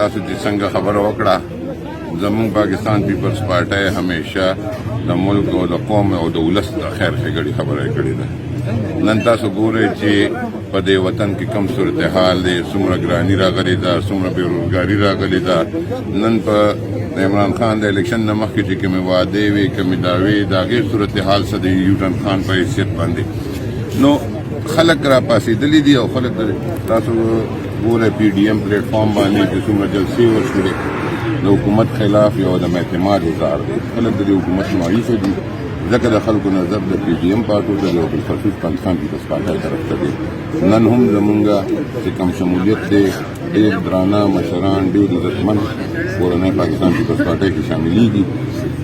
تاسو چې څنګه خبره وکړه زموږ پاکستان پیپلز پارټي همیشه د ملک او د قوم او د ولس د خیر ښېګړې خبره کړې ده. نن تاسو ګورئ چې په دې وطن کې کم صورتحال دی، څومره ګراني راغلې ده، څومره بېروزګاري راغلې ده. نن په عمران خان د الیکشن نه مخکې چې کومې وعدې وې، کومې دعوې، د هغې صورتحال څه د یوټن خان په حیثیت باندې نو خلک را پاسېدلي دي او خلک تاسو ګورئ پی ډي ایم پلیټ فارم باندې چې څومره جلسې وشولې د حکومت خلاف یو د اعتماد اظهار دی. خلک د حکومت مایوسه دي ځکه د خلکو نظر د پی ډي ایم پارټو ته او بالخصوص پاکستان پیپلز پارټي طرف ته دی. نن هم زمونږ چې کوم شمولیت دی ډېر درانه مشران، ډېر عزتمند کورنۍ پاکستان پیپلز پارټي کې شاملېږي.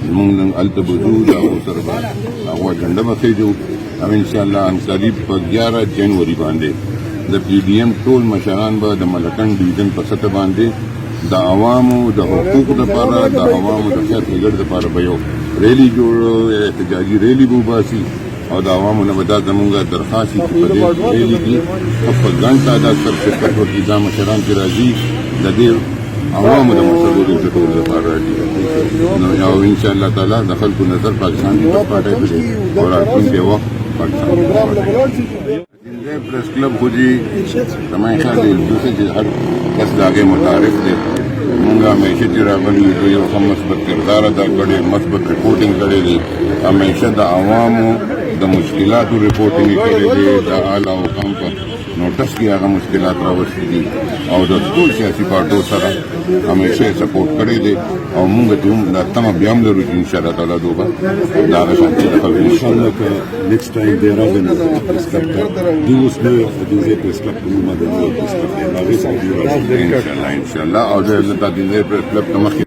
زمونږ نن هلته به ځو، د هغو سره به هغه اجنډه به خېږو او انشاءالله ان قریب په 11 جنوري باندې د پی ډي ایم ټول مشران به د ملکن ډویژن په سطح باندې د عوامو د حقوقو دپاره، د عوامو د خیر ښېګړې دپاره به یو ریلی جوړو، احتجاجي ریلی به وباسي او د عوامو نه به دا زمونږ درخواست وي چې په دې ریلی کې په ګڼ تعداد سره شرکت وکړي. دا مشران چې راځي د دې عوامو د مسلو د ټولو لپاره راځي او انشاءالله تعالی د خلکو نظر پاکستان پیپلز پارټي په دې او راتلونکي وخت پاکستان پریس کلب خو جی زما خیال دی دوسرے چې هر کس د هغې متعارف دی. مونږ همیشه چې راغلي یو یو ښه مثبت کردار ادا کړی، مثبت رپورټینګ کړی دی. همیشه د عوامو د مشکلاتو رپورټینګ یې کړی دی، د اعلی حکام په نوټس کې هغه مشکلات راوستي دي او د ټول سیاسي پارټو سره همیشه یې سپورټ کړی دی او مونږ ته هم دا تمه بیا هم لرو چې انشاءالله تعالی دوبه د هغه شانتي د خلکو انشاءالله که next time دی راغلی پریس کلب ته دوی اوس نه د دې پریس کلب په نوم د پریس کلب دی هغې څخه دوی راځي انشاءالله او د دې پریس کلب ته مخکې